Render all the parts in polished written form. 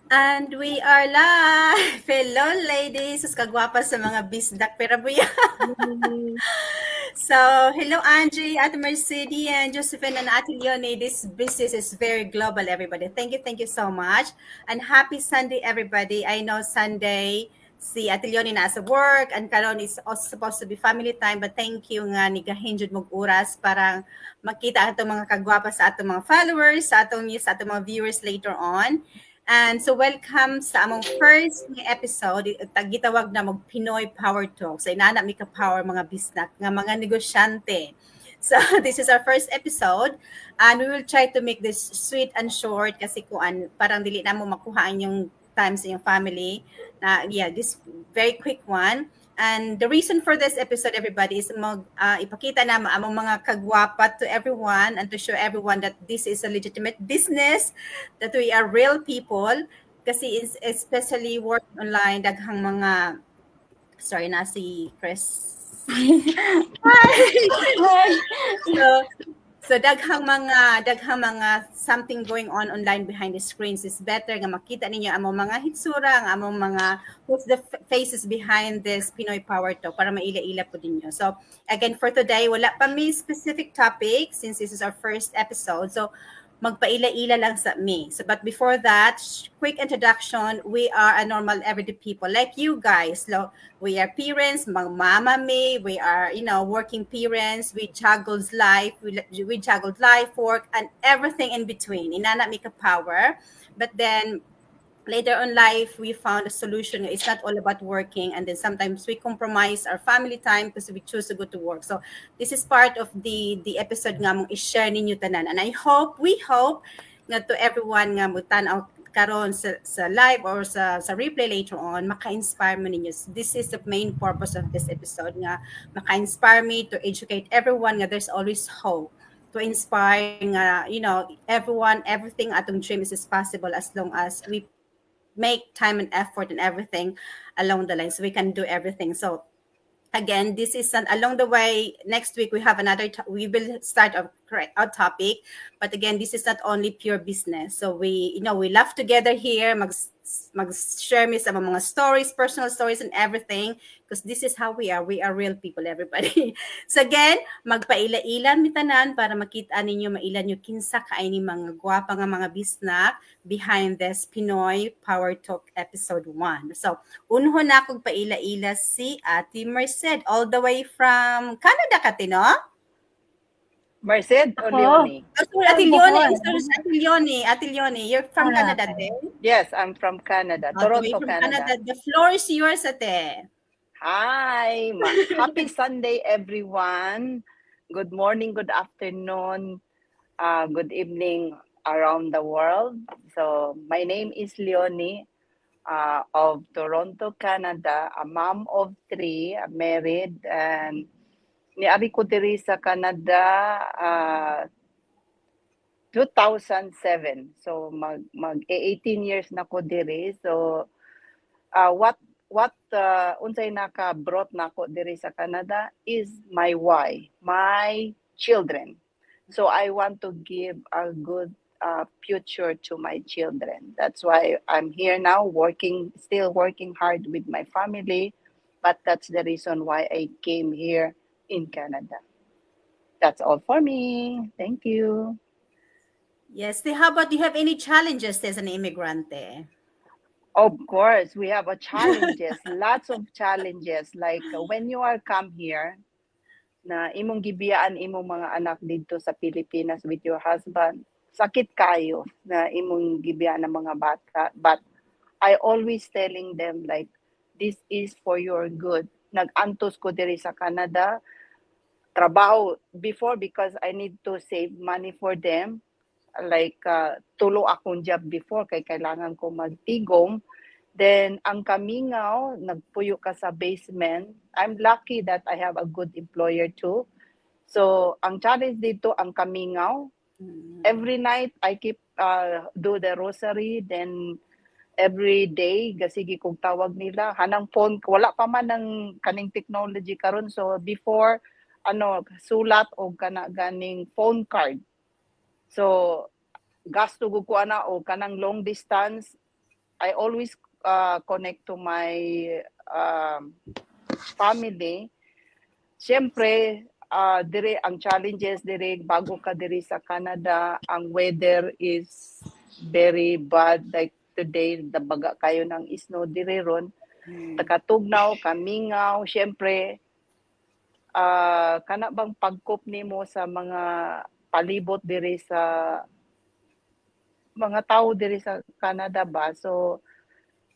And we are live! Hello, ladies! Sus kagwapa sa mga bisdak perabuya. Mm. So, hello, Angie, Ate Mercedes, and Josephine, and Ate Leonie. This business is very global, everybody. Thank you so much. And happy Sunday, everybody. I know Sunday, si Ate Leonie nasa work, and karon is also supposed to be family time, but thank you nga ni gahinjud mong oras para makita atong mga kagwapa sa atong mga followers, sa atong mga viewers later on. And so welcome sa among first nga episode, gitawag na mag Pinoy Power Talk. So inana mi ka power mga bisnak nga mga negosyante. So this is our first episode and we will try to make this sweet and short kasi kuan parang dili na mo makuha yung time sa yung family na yeah, this very quick one. And the reason for this episode, everybody, is ipakita na among mga kagwapa to everyone and to show everyone that this is a legitimate business, that we are real people. Kasi especially work online, daghang mga, sorry na si Chris. Hi. So, so daghang mga something going on online behind the screens is better nga makita ninyo among mga hitsura, ang among mga what's the faces behind this Pinoy Power Talk para maila-ila po ninyo. So again for today wala pa may specific topic since this is our first episode. So magpaila-ila lang sa me. So but before that, quick introduction, we are a normal everyday people like you guys. We are parents, mama me, we are, working parents, we juggled life, work, and everything in between. Inana mi ka power. But then later on life we found a solution. It's not all about working, and then sometimes we compromise our family time because we choose to go to work. So this is part of the episode nga mong i-share ninyo tanan, and we hope nga to everyone nga mo tan-aw karon sa live or sa replay later on, maka-inspire mo ninyo. This is the main purpose of this episode nga maka-inspire me to educate everyone nga there's always hope, to inspire nga, everyone, everything atong dream is possible as long as we make time and effort and everything along the line so we can do everything. So again, this is along the way. Next week we have we will start our topic, but again, this is not only pure business. So we laugh together here, mag share me some mga stories, personal stories, and everything, because this is how we are real people, everybody. So again, magpaila-ilan mi tanan para makita ninyo mailan yung kinsa kaay ni mga gwapa nga mga bisnak behind this Pinoy Power Talk episode 1. So unho na kog paila-ila si Ate Merced all the way from Canada ka no? Merced o Ako, Leonie? Oh, sorry, from Bukol. Ate Leonie, you're from Ah, Canada okay. din? Yes, I'm from Canada, All the way Toronto, from Canada. Canada. The floor is yours, ate. Hi! Happy Sunday, everyone. Good morning, good afternoon, good evening around the world. So, my name is Leonie of Toronto, Canada, a mom of 3, married, and niari ko diri sa Canada 2007. So mag 18 years na ko diri. So what unsay naka brought nako diri sa Canada is my why, my children. So I want to give a good future to my children. That's why I'm here now, still working hard with my family. But that's the reason why I came here in Canada. That's all for me. Thank you. Yes. How about, do you have any challenges as an immigrant? Of course, we have a challenges, lots of challenges. Like when you are come here, na imong gibiyaan imong mga anak dito sa Pilipinas with your husband, sakit kayo na imong gibiyaan ng mga bata. But I always telling them like, this is for your good. Nag-antos ko diri sa Canada, trabaho before because I need to save money for them. Like, tulo akong job before kay kailangan ko magtigom. Then, ang kamingaw, nagpuyo ka sa basement. I'm lucky that I have a good employer too. So, ang challenge dito, ang kamingaw. Every night, I keep do the rosary. Then, every day, gasigi kong tawag nila. Hanang phone, wala pa man ng kaning technology karon. So, before, sulat o ganing phone card. So, gasto ko ana o kanang long distance I always connect to my family. Siyempre, dire ang challenges dire bago ka dire sa Canada, ang weather is very bad. Like today, dabaga kayo ng snow dire ron. Takatugnaw, kamingaw, siyempre, kana bang pagkop nimo sa mga palibot dire sa mga tao dire sa Canada ba? So,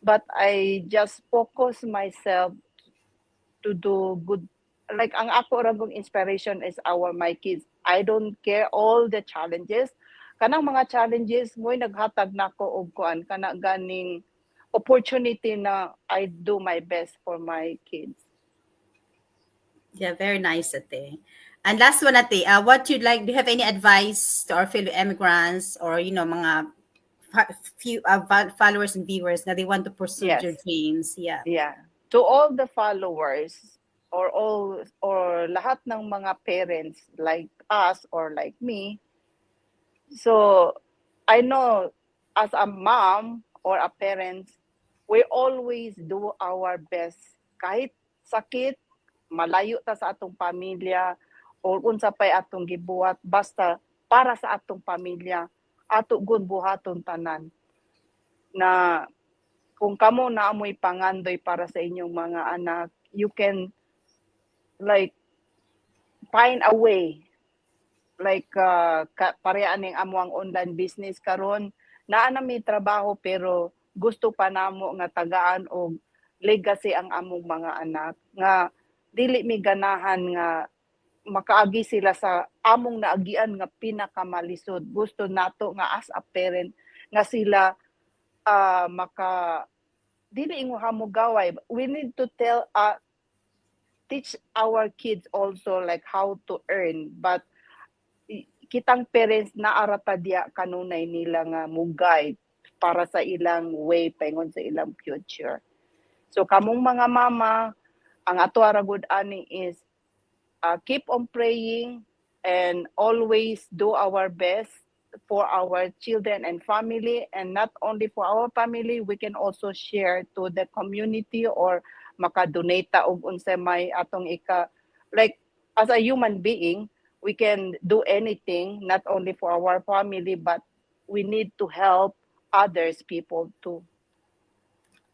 but I just focus myself to do good. Like ang ako ragong inspiration is my kids. I don't care all the challenges. Kanang mga challenges mo naghatag nako og kuan kana ganing opportunity na I do my best for my kids. Yeah, very nice, Ate. And last one, Ate, what you'd like, do you have any advice to our fellow immigrants or, mga few followers and viewers that they want to pursue Yes. their dreams? Yeah. Yeah. To all the followers or lahat ng mga parents like us or like me. So, I know as a mom or a parent, we always do our best. Kahit sakit, malayo ta sa atong pamilya, o unsa pay atong gibuhat, basta para sa atong pamilya, ato gun buhaton tanan. Na kung kamo na amoy pangandoy para sa inyong mga anak, you can like find a way. Like pareha ning amo ang online business karon, naa na may trabaho pero gusto pa namo nga tagaan og legacy ang among mga anak nga dili mi ganahan nga makaagi sila sa among naagian nga pinakamalisod. Gusto nato nga as a parent nga sila maka dili ingo hamugaway. We need to teach our kids also like how to earn, but kitang parents na arata dia kanunay nila nga mugay para sa ilang way paingon sa ilang future. So kamong mga mama, ang ato aragud ani is keep on praying and always do our best for our children and family, and not only for our family, we can also share to the community or makadonate og unsay may atong like as a human being, we can do anything not only for our family but we need to help others people too.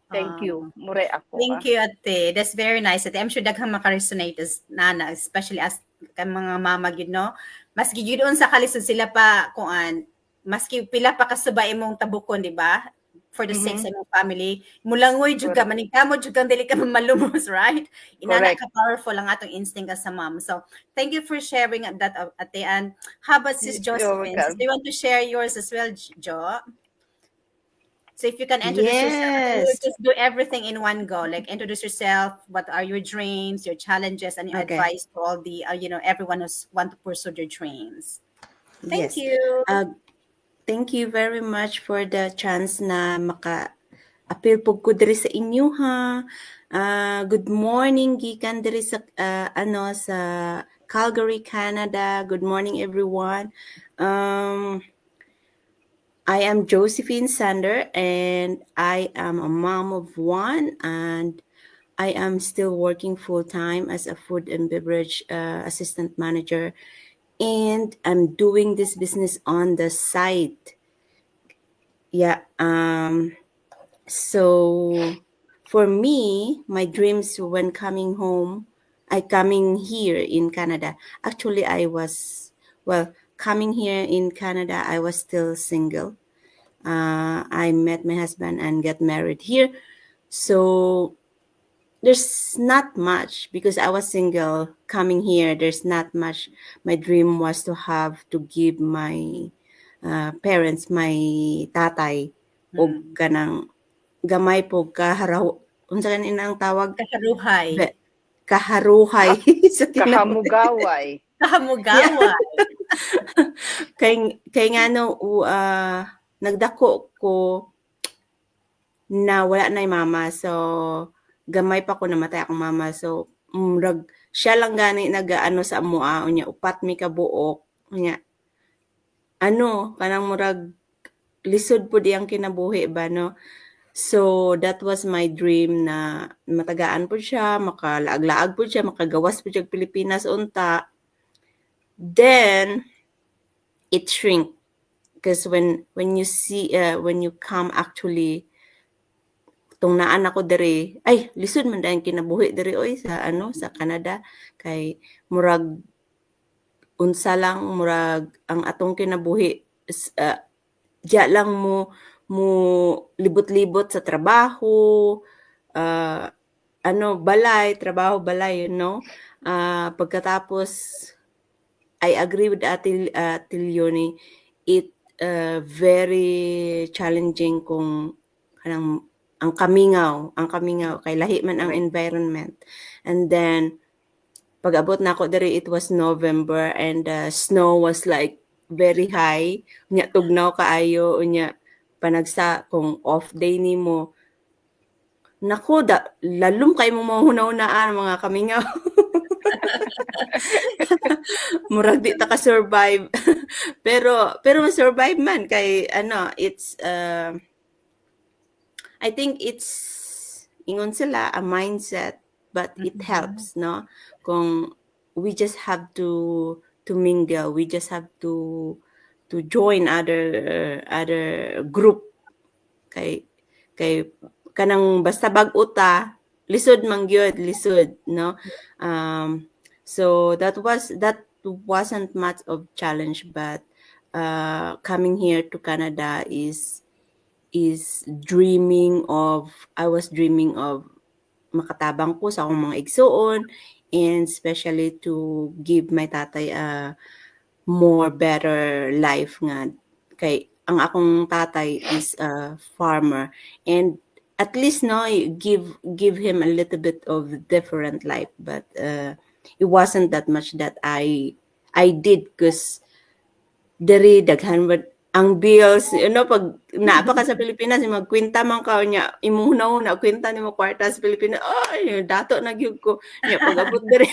Thank you. Mure ako. Thank you, Ate. That's very nice, Ate. I'm sure daghang maka-resonate as nana, especially as mga mama gyud no. Maski gyud sa kalisod sila pa kuan, maski pila pa kasubay imong tabukon, di ba? For the sake sa imong family, mulangoy jud ka, maningkamo jud kang dili ka malumos, right? Inana ka powerful ang atong instinct as a mom. So, thank you for sharing that, Ate. And how about Sis Josephine? Do you want to share yours as well, Jo? So if you can introduce yourself, you just do everything in one go. Like introduce yourself, what are your dreams, your challenges, and your advice to all the, everyone who's want to pursue their dreams. Thank you. Thank you very much for the chance na maka-appeal po ko diri sa inyo ha. Good morning gikan diri sa sa Calgary, Canada. Good morning everyone. I am Josephine Sander, and I am a mom of one, and I am still working full-time as a food and beverage assistant manager, and I'm doing this business on the side. Yeah. So for me, my dreams when coming here in Canada. Actually, coming here in Canada, I was still single. I met my husband and got married here. So there's not much because I was single coming here. There's not much. My dream was to have to give my parents, my tatay, og kanang gamay po unsa kaninang tawag? Kaharuhay. Kaharuhay. Kahamugaway. Kahamugaway. Kay nga nagdako ko na wala na yung mama. So, gamay pa ko namatay akong mama. So, siya lang gani nagaano sa amua. Unya, upat mi kabuok. Unya, kanang murag lisod po diyang kinabuhi ba, no? So that was my dream na matagaan po siya, makalaag-laag po siya, makagawas po siya og Pilipinas unta. Then it shrink because when you see when you come actually tong naan ako diri, ay lisod man dayon kinabuhi diri oy sa sa Canada kay murag unsa lang murag ang atong kinabuhi diya lang mo libot-libot sa trabaho, balay, trabaho balay, pagkatapos I agree with Ate Leonie, it very challenging kung kanang ang kamingaw kay lahi man ang environment. And then pag-abot na ako diri, it was November and snow was like very high. Unya tugnaw kaayo, unya panagsa kung off day nimo. Nako, lalom kay mo mahuna-hunaan mga kamingaw. Murag di ta ka survive. pero ma-survive man kay it's I think it's ingon sila a mindset but it helps, no? Kung we just have to mingle, we just have to join other group kay kanang basta bag-o ta lisod man gyud, lisod, no? So that wasn't much of challenge, but coming here to Canada I was dreaming of makatabang ko sa akong mga igsuon and especially to give my tatay a more better life nga kay ang akong tatay is a farmer and at least give him a little bit of different life, but it wasn't that much that I did because diri daghan ang bills, pag naapa ka sa Pilipinas, magkwenta man ka niya, imuhunaw na kwenta nimo kwarta sa Pilipinas, ay, dato na gyud ko. Nya pag-abot diri.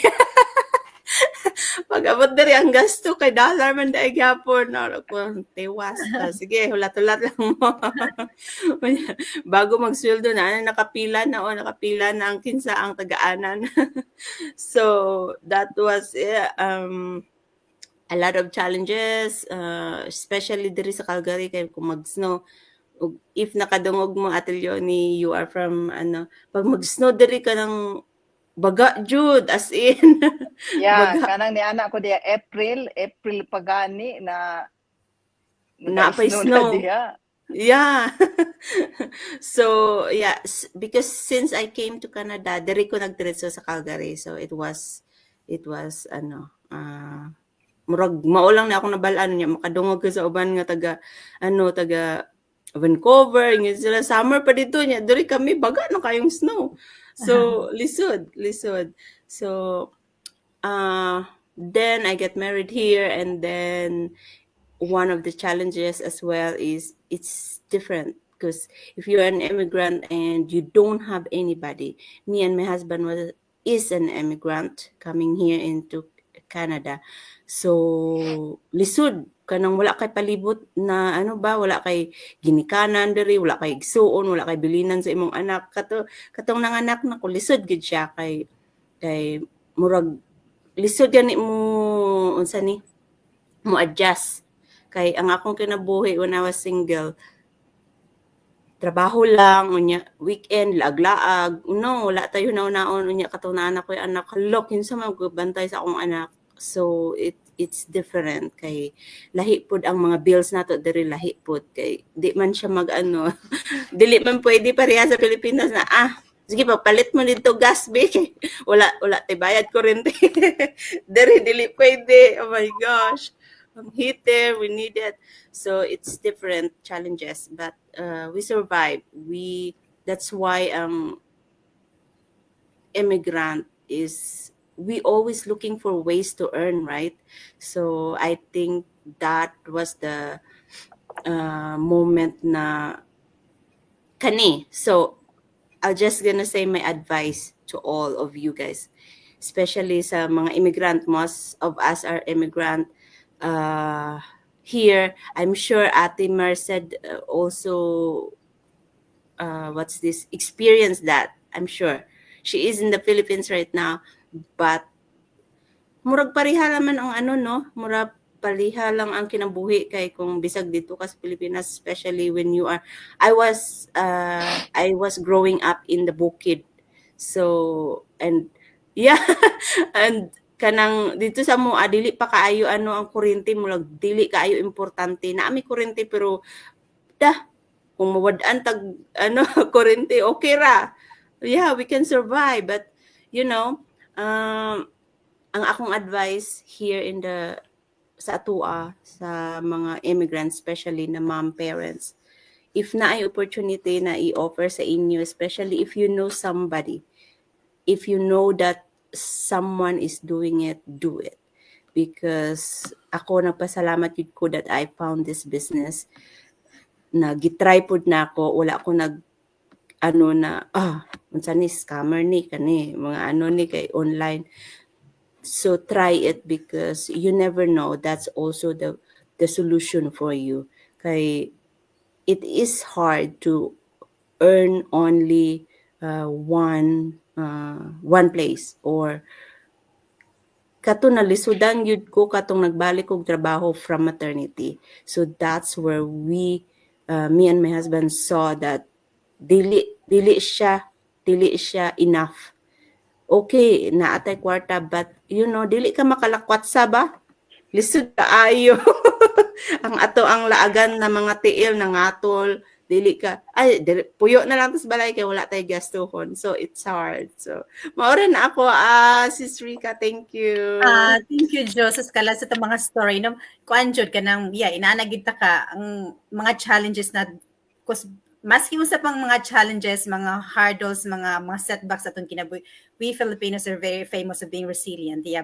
Pag-abot diri ang gasto kay dollar man daig gyapon, no, ko tewas. Sige, hulat-hulat lang mo. Bago magsweldo na nakapila na ang kinsa ang taga-anan. So that was a lot of challenges, especially diri sa Calgary kay kung mag-snow. If nakadungog mo Ate Leonie, you are from pag mag-snow diri ka ng baga jud as in. Yeah, Baga. kanang ni anak ko diya April pagani na Napay na snow. diya. Yeah. So, yeah, because since I came to Canada, diri ko nagdiretso sa Calgary. So it was murag maulang na ako nabalaan niya makadungog ko sa uban nga taga Vancouver nga sila summer pa dito niya diri kami baga na kayong snow so lisod so then I get married here and then one of the challenges as well is it's different because if you're an immigrant and you don't have anybody, me and my husband is an immigrant coming here into Canada. So, lisod kanang wala kay palibot na wala kay ginikanan diri, wala kay igsuon, wala kay bilinan sa imong anak. Katong nanganak na ko lisod gid siya kay murag lisod gani mo unsa ni mo adjust kay ang akong kinabuhi when I was single trabaho lang unya weekend laag-laag wala tayo naon unya katong anak ko anak halok kinsa man bantay sa akong anak. So it's different kay lahi pud ang mga bills nato diri lahi pud kay di man siya dili man pwede pareha sa Pilipinas na sige papalit mo dito gas be wala tay bayad kuryente diri dili pwede. Oh my gosh, ang heater we need it, so it's different challenges but we survive. That's why immigrant is we always looking for ways to earn, right? So I think that was the moment na kani. So I'll just gonna say my advice to all of you guys, especially sa mga immigrant. Most of us are immigrant here. I'm sure Ate Mer said also what's this, experience that. I'm sure she is in the Philippines right now, but murag pareha naman ang ano, no, murag pareha lang ang kinabuhi kay kung bisag dito ka sa Pilipinas, especially when you are, I was growing up in the Bukid, so, and yeah, and kanang dito sa mo dili pa kaayo ano ang kuryente, murag dili kaayo importante na ami kuryente, pero dah kung mawad-an tag ano kuryente, okay ra, yeah, we can survive. But you know, ang akong advice here in the sa atua, sa mga immigrants, especially na mom parents, if na ay opportunity na i-offer sa inyo, especially if you know somebody, if you know that someone is doing it, do it. Because ako nagpasalamat yun ko that I found this business, na gitry pod na ako, wala ako nag ano na unsa ni scammer ni kani mga ano ni kay online. So try it, because you never know, that's also the solution for you. Kay it is hard to earn only one place, or kato nalisudan yun ko katong nagbalik og trabaho from maternity. So that's where me and my husband saw that dili siya enough. Okay, naatay kwarta, but you know, dili ka makalakwat sa ba? Lisod kaayo. Ang ato ang laagan na mga tiil na ngatol, dili ka, puyo na lang tas balay kay wala tay gastuhon. So it's hard. So maura na ako, Sis Rica, thank you. Thank you, Joseph, kala sa mga story no, kuan jud kanang inaanagid ta ka ang mga challenges na kus maski sa pang mga challenges, mga hurdles, mga setbacks atong kinabuhi, we Filipinos are very famous of being resilient. Yeah,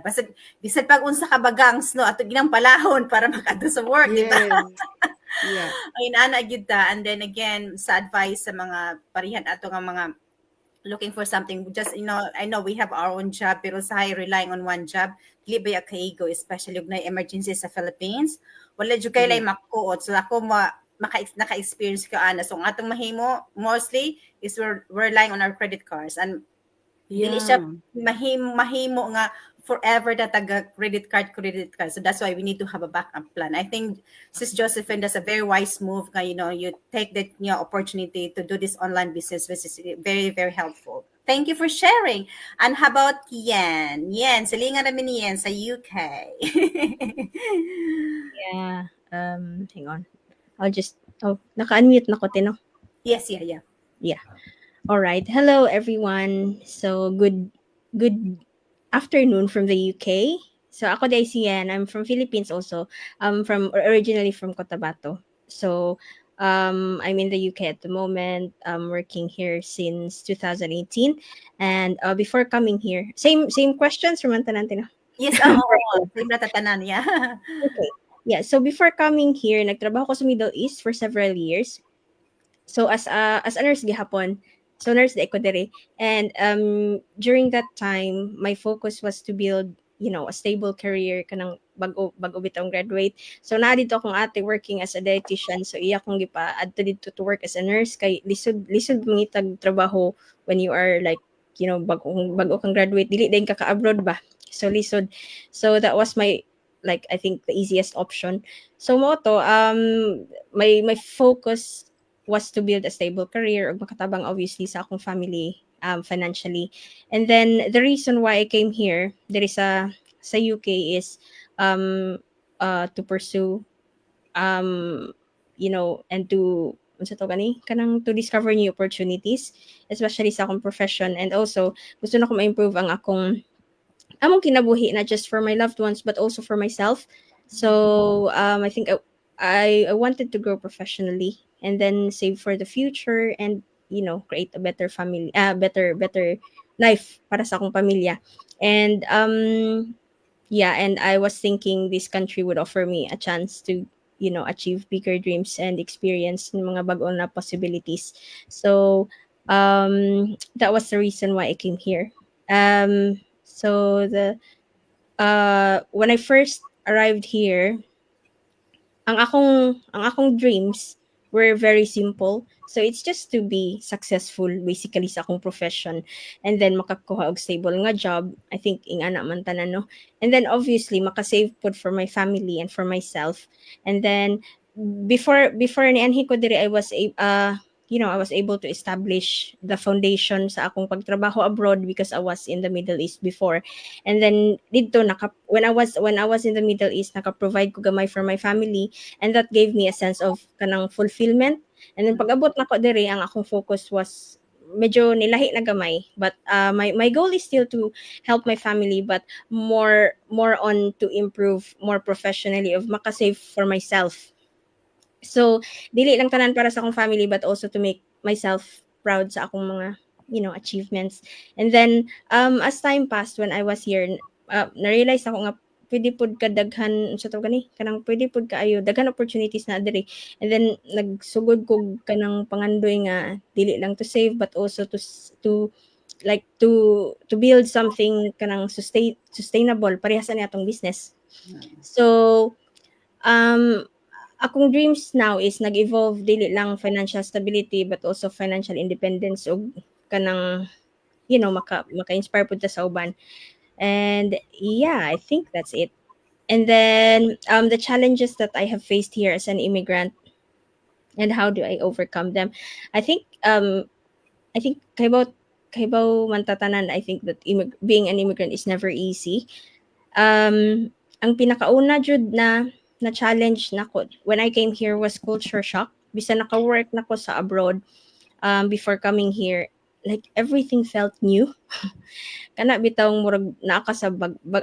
bisag pag unsa ka bagang no ato ginang palahon para makadto sa work, di ba? Yeah. Ay ana gyud ta. And then again, sa advice sa mga parihan ato nga mga looking for something, just I know we have our own job, pero sa relying on one job, dili ba kaigo, especially ug na emergency sa Philippines, wala jud kay lay makuot. So ako naka-experience ko ana. So ang atong mahimo mostly is we're relying on our credit cards, and dili siya mahimo nga forever na taga credit card. So that's why we need to have a backup plan. I think Sis Josephine, that's a very wise move. You take that opportunity to do this online business, which is very, very helpful. Thank you for sharing. And how about Yen? Yen, silingan namin ni Yen sa UK. Yeah. Hang on. Naka-unmute na ko, Tino. Yes, yeah. All right. Hello, everyone. So, good afternoon from the UK. So, ako day si Yan. I'm from Philippines also. I'm originally from Cotabato. So, I'm in the UK at the moment. I'm working here since 2018. And before coming here, same questions from Tino. Yes, same natatanan, yeah. Okay. Yeah, so before coming here, nagtrabaho ko sa Middle East for several years. So as a nurse gihapon, so nurse de ko dere. And during that time, my focus was to build, a stable career kanang bago bitong graduate. So na dito akong ate working as a dietitian. So iya kong gipa adto dito to work as a nurse kay lisod mangitag trabaho when you are like, bago kang graduate, dili din ka abroad ba. So lisod. So that was my, like, I think the easiest option. So moto, my focus was to build a stable career ug makatabang obviously sa akong family financially. And then the reason why I came here, there is sa UK is to pursue and to to discover new opportunities, especially sa akong profession. And also gusto na ko ma-improve ang among kinabuhi, not just for my loved ones but also for myself. So I think I wanted to grow professionally and then save for the future and create a better family, better life para sa akong pamilya. And and I was thinking this country would offer me a chance to achieve bigger dreams and experience mga bag-o na possibilities. So that was the reason why I came here. So when I first arrived here, ang akong dreams were very simple. So it's just to be successful basically sa akong profession, and then makakuha og stable nga job. I think ingana man tanan, no? And then obviously makasave pud for my family and for myself. And then before ni anhi ko diri, I was able to establish the foundation sa akong pagtrabaho abroad because I was in the Middle East before. And then dito when I was in the Middle East, naka-provide ko gamay for my family, and that gave me a sense of kanang fulfillment. And then pag-abot nako diri, ang akong focus was medyo nilahi na gamay, but my goal is still to help my family, but more on to improve more professionally of makasave for myself. So dili lang tanan para sa akong family, but also to make myself proud sa akong mga achievements. And then as time passed, when I was here, na-realize ako nga pwede pud ka daghan unsa to gani, kanang pwede pud kaayo daghan opportunities na diri. And then nagsugod ko kanang pangandoy nga dili lang to save, but also to build something kanang sustainable parehas ani atong business. So akong dreams now is nag-evolve dili lang financial stability, but also financial independence, og kanang maka-inspire pud ta sa uban. And yeah, I think that's it. And then the challenges that I have faced here as an immigrant, and how do I overcome them? I think kaibaw man tatanan, I think that being an immigrant is never easy. Ang pinakauna jud na challenge nako when I came here was culture shock. Bisan naka-work nako sa abroad, before coming here, like everything felt new. Kana bitawng murag naa ka sa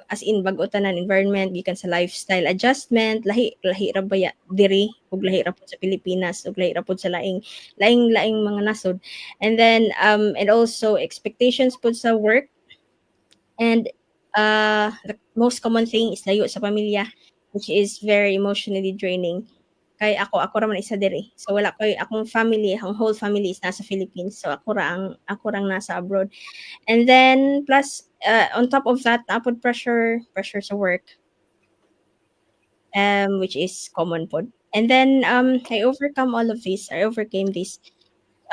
as in bag-o tanan environment, gikan sa lifestyle adjustment, lahi ra baya diri ug lahi ra pud sa Pilipinas ug lahi ra pud sa laing mga nasod. And then and also expectations pud sa work. And the most common thing is layo sa pamilya, which is very emotionally draining. Kay ako ra man isa diri. So wala koy akong family, ang whole family is nasa Philippines. So ako rang nasa abroad. And then plus on top of that, napod pressure sa work, which is common pod. And then I overcome all of this. I overcame this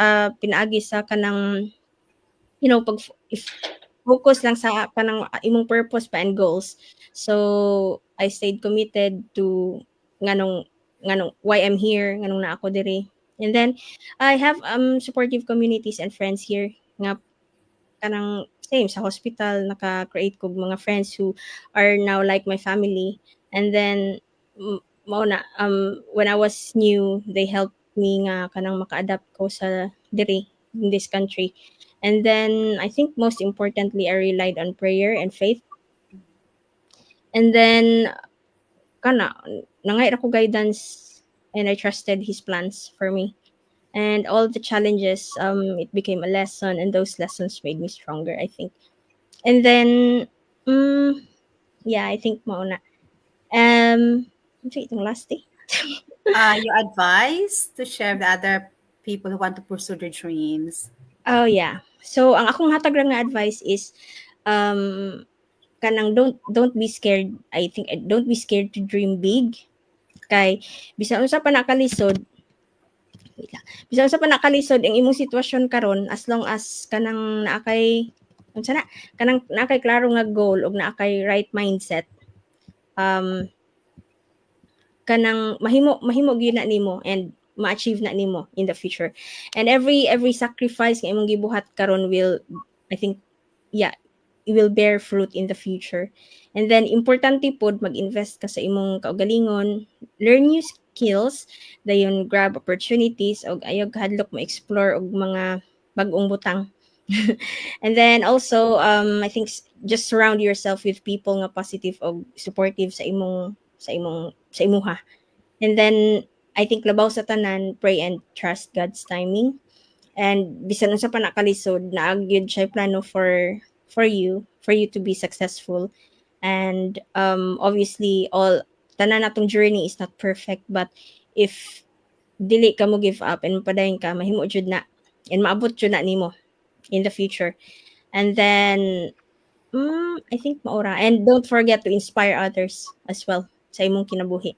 pinaagi sa kanang pag if focus lang sa kanang imong purpose pa and goals. So I stayed committed to nganong why I'm here, nganong na ako diri. And then I have supportive communities and friends here nga kanang same sa hospital, naka-create kog mga friends who are now like my family. And then mao na when I was new, they helped me nga kanang maka-adapt ko sa diri in this country. And then I think most importantly, I relied on prayer and faith. And then nangay ra ko guidance, and I trusted his plans for me. And all the challenges, it became a lesson, and those lessons made me stronger, I think. And then yeah, I think mauna. Itong last day. Your advice to share with other people who want to pursue their dreams. Oh yeah. So ang akong hatag ra nga advice is kanang don't be scared. I think don't be scared to dream big. Kay bisan unsa pa nakalisod, bisan unsa pa nakalisod ang imong sitwasyon karon, as long as kanang naakay unsa na kanang naakay klaro nga goal ug naakay right mindset, kanang mahimo gyud na nimo and ma-achieve na nimo in the future. And every sacrifice nga imong gibuhat karon will, I think, yeah, it will bear fruit in the future. And then importante pod mag-invest ka sa imong kaugalingon, learn new skills, dayon grab opportunities, og ayaw hadlok mo explore og mga bag-ong butang. And then also I think just surround yourself with people nga positive og supportive sa imuha. And then I think labaw sa tanan, pray and trust God's timing. And bisan unsa pa nakalisod, naagyud siya plano for you to be successful. And obviously all tanan natong journey is not perfect, but if dili ka mo give up and padayon ka, mahimo jud na and maabot jud na nimo in the future. And then I think maura, and don't forget to inspire others as well sa imong kinabuhi.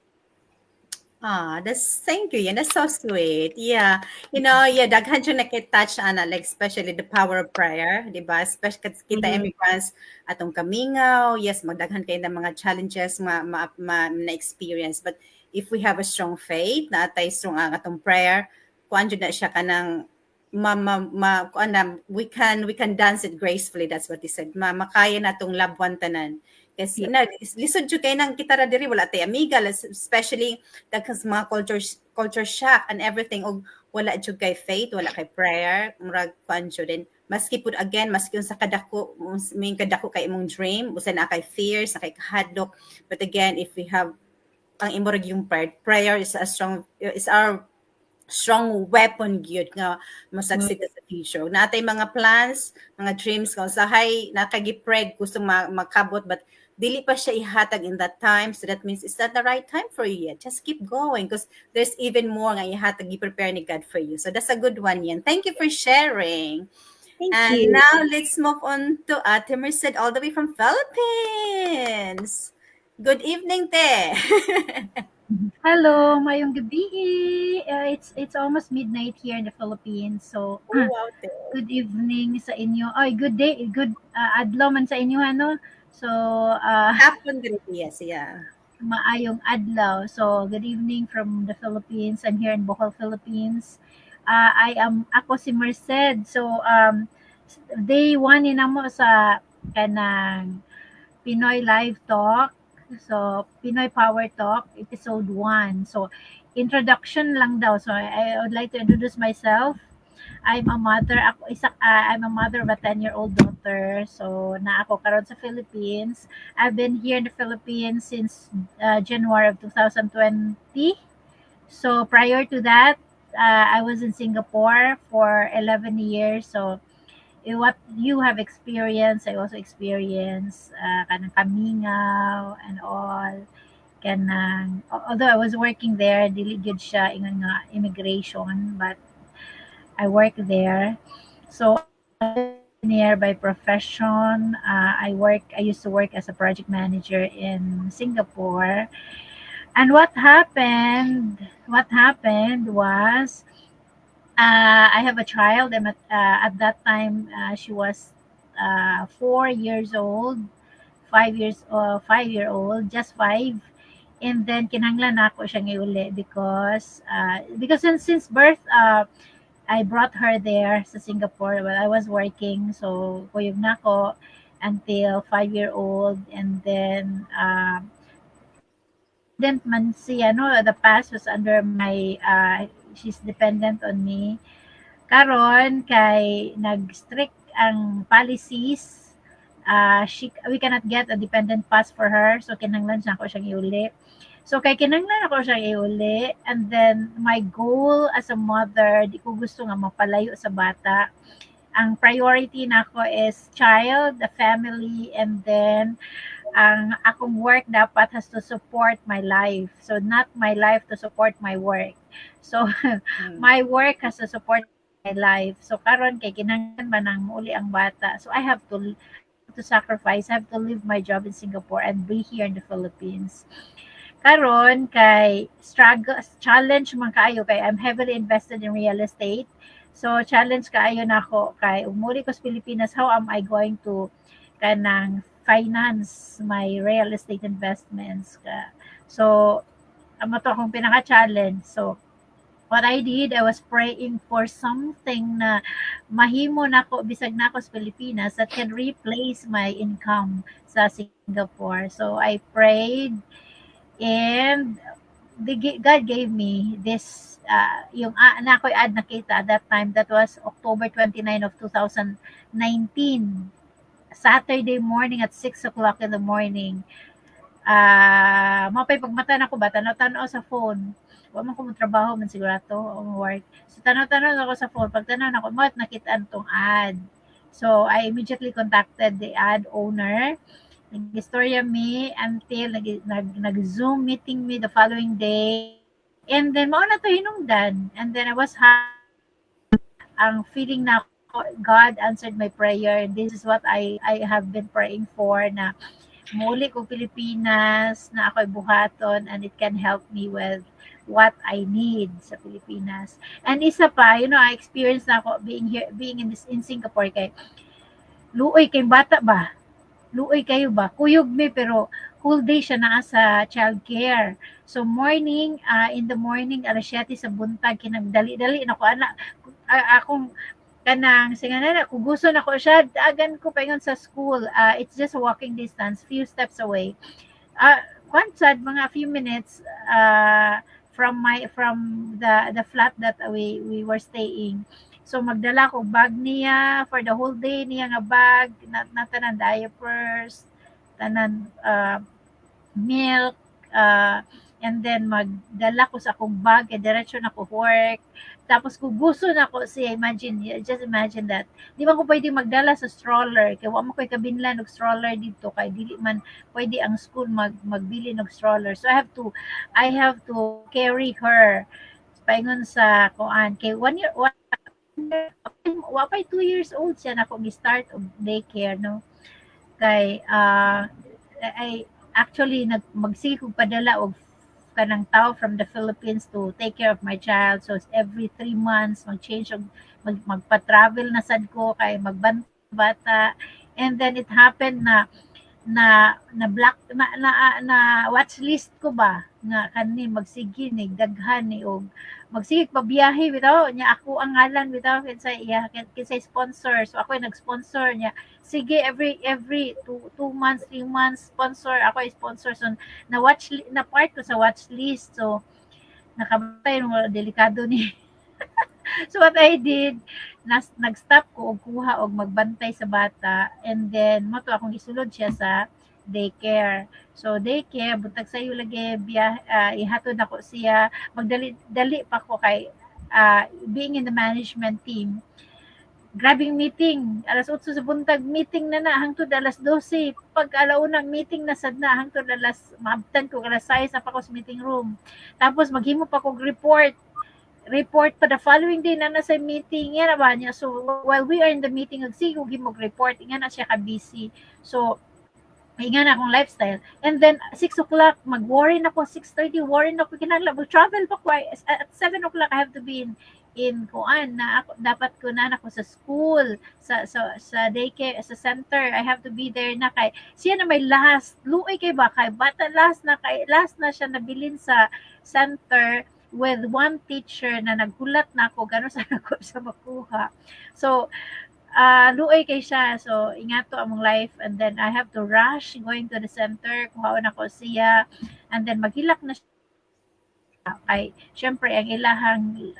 Thank you. Yeah, that's so sweet. Yeah. Yeah, daghan siya nakitouch like especially the power of prayer, di ba? Especially kat kita Mhm. immigrants atong kamingaw, yes, magdaghan kayo ng mga challenges na-experience. But if we have a strong faith, na atay strong ang atong prayer, kuan jud na siya kanang kuan na, we can dance it gracefully. That's what he said. Makaya na tong labuan tanan. Kasi Yep. lisod jud kay nang kita ra diri wala tay amiga, especially daghang sa mga culture shock and everything, og wala jud kay faith, wala kay prayer, murag kuan jud din. Maski pud again, maski sa kadako kay imong dream, usa na kay fears, na kay kahadlok, but again, if we have ang imurag yung prayer is our strong weapon gyud nga Mm. masucceed sa future. Natay mga plans, mga dreams kung sahay nakagi-pray gusto makabot, but dili pa siya ihatag in that time, so that means it's not the right time for you yet. Just keep going because there's even more nga ihatag, i-prepare ni God for you. So that's a good one yan. Thank you for sharing. Thank And you. now let's move on to Ate Merced all the way from Philippines. Good evening, te. Hello, mayong gabi. It's almost midnight here in the Philippines. So, Oh, wow, te. good evening sa inyo. Ay, good day, good adlaw man sa inyo ano. So, Hapon din, yes, yeah. maayong adlaw. So, good evening from the Philippines. I'm here in Bohol, Philippines. Ako si Merced. So, day one mo sa kanang Pinoy Live Talk. So, Pinoy Power Talk, episode 1. So, introduction lang daw. So, I would like to introduce myself. I'm a mother of a 10-year-old daughter. So, na ako karon sa Philippines. I've been here in the Philippines since January of 2020. So, prior to that, I was in Singapore for 11 years. So, what you have experienced, I also experienced kanang kamingaw and all. Although I was working there, dili gyud siya ingon nga immigration, but I work there. So engineer by profession. I used to work as a project manager in Singapore. And what happened was I have a child. At that time, she was 4 years old, 5 year old, just five. And then kinanglan na ako siya uli because since birth, I brought her there sa Singapore while I was working. So kuyog na ako until 5 year old, and then didn't man siya, no, the past was under my she's dependent on me. Karon kay nag-strict ang policies, we cannot get a dependent pass for her, so kinahanglan siya ako siyang iuli. So kay kinahanglan ako siyang iuli, and then my goal as a mother, di ko gusto nga mapalayo sa bata. Ang priority nako is child, the family, and then ang akong work dapat has to support my life. So not my life to support my work. So my work has to support my life. So karon kay kinahanglan man ang uli ang bata. So I have to sacrifice. I have to leave my job in Singapore and be here in the Philippines. Karon kay challenge man kaayo kay I'm heavily invested in real estate. So challenge kaayo nako kay umuli ko sa Pilipinas, how am I going to kanang finance my real estate investments ka. So amo to akong pinaka-challenge. So what I did, I was praying for something na mahimo nako bisag nako sa Pilipinas that can replace my income sa Singapore. So I prayed, and God gave me this yung na ako'y ad nakita at that time. That was October 29 of 2019, Saturday morning at 6 o'clock in the morning. Mapay pagmata na ko ba, tanaw-tanaw sa phone. Wa man ko mo trabaho man siguro work. So tanaw-tanaw ako sa phone. Pag tanaw na ko, nakita tong ad. So I immediately contacted the ad owner. Nag-istorya me until nag-Zoom meeting me the following day. And then mao na to hinungdan. And then I was ang feeling na God answered my prayer. This is what I have been praying for, na muli ko Pilipinas, na ako'y buhaton, and it can help me with what I need sa Pilipinas. And isa pa, I experienced na ako being in Singapore kay luoy kay bata ba? Luoy kayo ba? Kuyog me pero whole day siya naa sa childcare. So morning, in the morning, alas 7 sa buntag, kinagdali-dali na ko, anak, akong kanang singanan kung gusto na ko siya dagan ko paingon sa school, it's just a walking distance, few steps away, sad mga few minutes from the flat that we were staying. So magdala ko bag niya for the whole day niya nga bag na tanan diapers, tanan milk, and then magdala ko sa akong bag diretso na ko work. Tapos kung gusto na ko siya, just imagine that. Di ba ko pwede magdala sa stroller, kaya wa mo ko'y kabinlan og stroller dito, kay dili man pwede ang school magbili ng stroller. So I have to carry her paingon sa kuan kay 1 year wapay 2 years old siya na ko gi-start og daycare, no? Kay I actually magsige kog padala og kanang tao from the Philippines to take care of my child. So every 3 months mag-change og magpa-travel na sad ko kay magbanta bata. And then it happened na black na watch list ko ba nga kani magsige ni daghan ni og magsige pa biyahe bitaw nya ako ang ngalan bitaw kinsay sponsor. So ako nag-sponsor niya, sige every 2 months 3 months sponsor ako sponsor. So na part ko sa watch list. So nakabatay no delikado ni so what I did, nag-stop ko og kuha og magbantay sa bata, and then moto akong gisulod siya sa daycare. So daycare buntag sayo lagi ihatod ako siya, magdali pa ko kay being in the management team. Grabing meeting, alas 8 sa buntag meeting na hangtod alas 12. Pag alaunang meeting na sad na hangtod alas maabtan ko alas 6 pa ko sa meeting room. Tapos maghimo pa kog report pa the following day na nasa meeting yan ba niya. So while we are in the meeting sige og himog report nga na siya ka busy. So ingan akong lifestyle, and then 6 o'clock mag-worry na ko, 6:30 worry na ko kinahanglan travel pa ko at 7 o'clock I have to be in kuan na ako dapat ko na ako sa school sa daycare sa center. I have to be there na kay siya na may last luoy kay ba kay bata last na siya nabilin sa center with one teacher na naghulat na ako gano sa ako sa makuha. So luoy kay siya, so ingato among life, and then I have to rush going to the center kuhaon ako siya, and then maghilak na siya kay syempre ang ilahang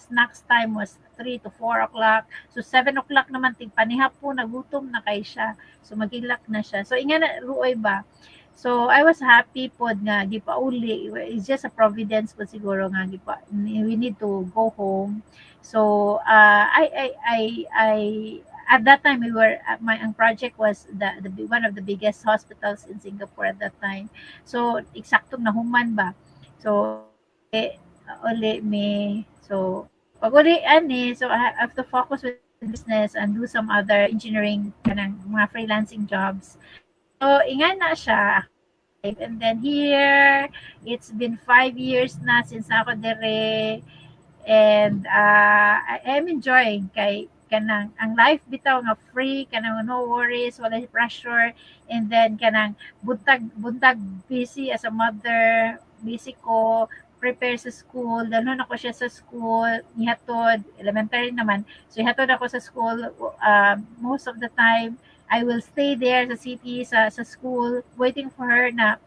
snacks time was 3 to 4 o'clock. So 7 o'clock naman panihapon nagutom na kay siya, so maghilak na siya. So inga na luoy ba. So I was happy pod nga gipauli, it's just a providence po siguro nga we need to go home. So I at that time we were ang project was the one of the biggest hospitals in Singapore at that time. So eksaktong nahuman ba. So uli me, so pag uli ani, so I have to focus with business and do some other engineering kanang mga freelancing jobs. So ingan na siya. And then here, it's been 5 years na since ako dere, and I'm enjoying kay kanang ang life bitaw nga free, kanang no worries, wala pressure, and then kanang buntag busy as a mother, busy ko prepare sa school, dalhon ako siya sa school, ihatod elementary naman, so ihatod ako sa school most of the time. I will stay there sa city, sa school, waiting for her na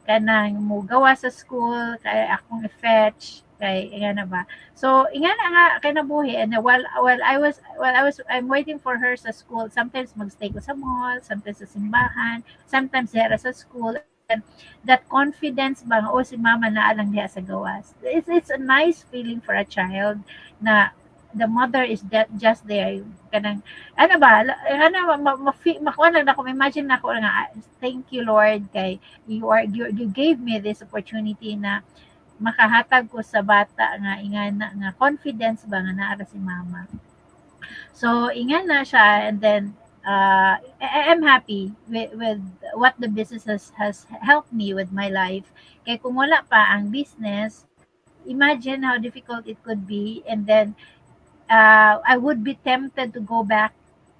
kanang mugawa sa school, kay akong i-fetch, kay nga na ba. So, nga na nga kinabuhi, and while I'm waiting for her sa school, sometimes magstay ko sa mall, sometimes sa simbahan, sometimes hera sa school, and that confidence ba nga, si mama na alang diha sa gawas. It's a nice feeling for a child na the mother is just there, kanang makuha lang ako, imagine na ako nga, thank you Lord kay you gave me this opportunity na makahatag ko sa bata nga nga confidence ba nga naa si mama. So ingan na siya, and then I'm happy with what the business has helped me with my life. Kay kung wala pa ang business, imagine how difficult it could be, and then I would be tempted to go back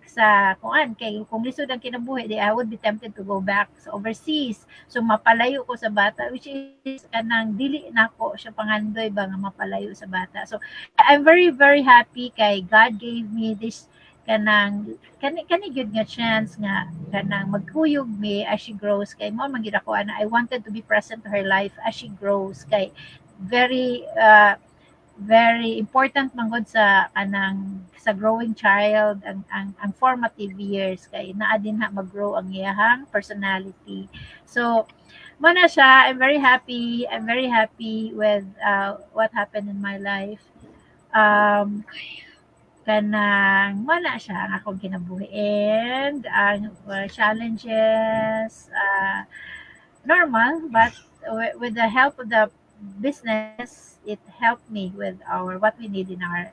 sa kuan kay kung lisod ang kinabuhi di I would be tempted to go back sa overseas, so mapalayo ko sa bata, which is kanang dili nako siya pangandoy ba nga mapalayo sa bata. So I'm very very happy kay God gave me this kanang kani gyud nga chance nga kanang magkuyog me as she grows, kay mo man gyud ako ana I wanted to be present to her life as she grows, kay very very important manggod sa kanang sa growing child ang formative years, kay naa din ha mag-grow ang iyahang personality. So mo na siya, I'm very happy with what happened in my life. Kanang mo na siya ang akong kinabuhi, and ang challenges normal, but with the help of the business, it helped me with our what we need in our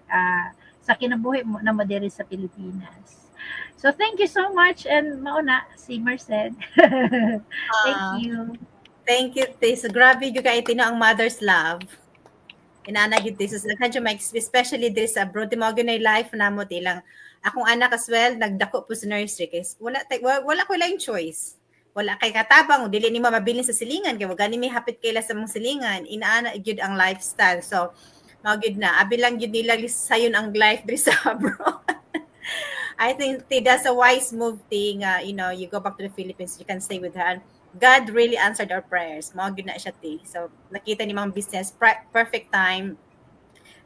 sa kinabuhi mo na mo diri sa Pilipinas. So thank you so much, and mauna si Merced. Thank you. Thank you, Tis. Grabe yung kay Tino ang mother's love. Inana yun, Tis. Especially diri sa abroad, di mo ginay life na mo tilang. Akong anak as well, nagdako po sa nursery. Kasi wala ko lang choice. Wala kay katabang, dili ni mo mabilin sa silingan. Kaya wag may hapit kaila sa mong silingan. Inaana yun ang lifestyle. So, magyud na. Abi lang yun nila sayon ang life diri sa abroad. I think that's a wise move thing. You go back to the Philippines, you can stay with her. God really answered our prayers. Magyud na siya ti. So nakita ni mga business, perfect time.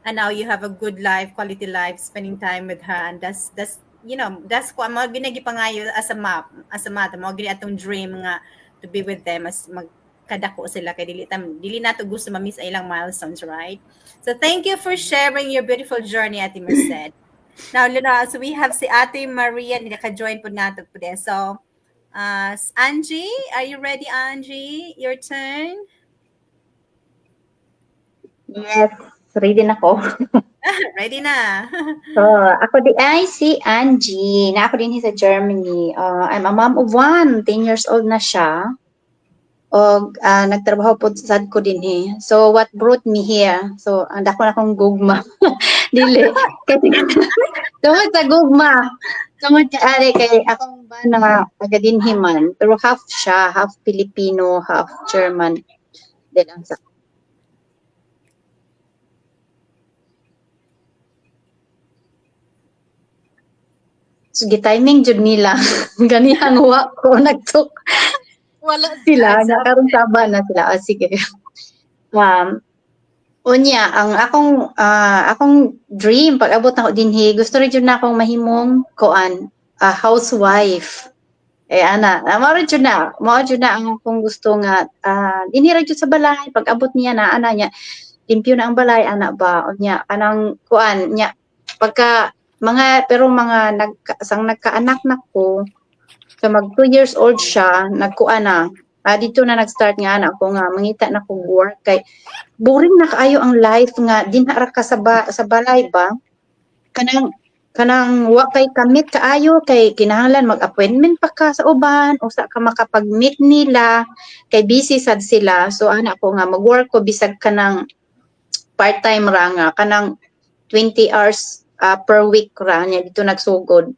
And now you have a good life, quality life, spending time with her. And that's ko mga ginagipangayo as a mother. Mga gini atong dream nga to be with them as magkadako sila kay dili nato gusto ma-miss ilang milestones, right? So thank you for sharing your beautiful journey, Ate Merced. Now, so we have si Ate Maria na naka-join po nato po din. So Angie, are you ready, Angie? Your turn. Yes, ready na ko. Ready na. So, ako di ay si Angie, na ako din sa Germany. I'm a mom of one, 10 years old na siya. O nagtrabaho po sad ko din eh. So, what brought me here? So, ang dako na akong gugma. Dili. Kasi, tungod sa gugma. Tungod ka ari kay akong ba na taga-dinhiman. Pero half siya, half Filipino, half German. Then ang sa so, timing jud nila. Ganihang wa ko nagtuk. Wala sila. Nakaroon saba na sila. Sige. Unya, ang akong dream, pag abot na ko dinhi, gusto rin jud na akong mahimong housewife. Ana, mao jud na ang akong gusto nga, dinhi ra jud sa balay, pag abot niya na, ana niya, limpyo na ang balay, ana ba, unya, anang niya, pagka, nagkaanak na ko, so mag 2 years old siya, dito na nag-start nga anak ko nga, mangita na kong work, kay, boring na kaayo ang life nga, dinara ka sa balay ba, kanang wa kay kamit kaayo, kay kinahanglan mag-appointment pa ka sa uban, o sa ka makapag-meet nila, kay busy sad sila, so anak ko nga, mag-work ko, bisag kanang part-time ra nga, kanang 20 hours per week ra niya dito nagsugod.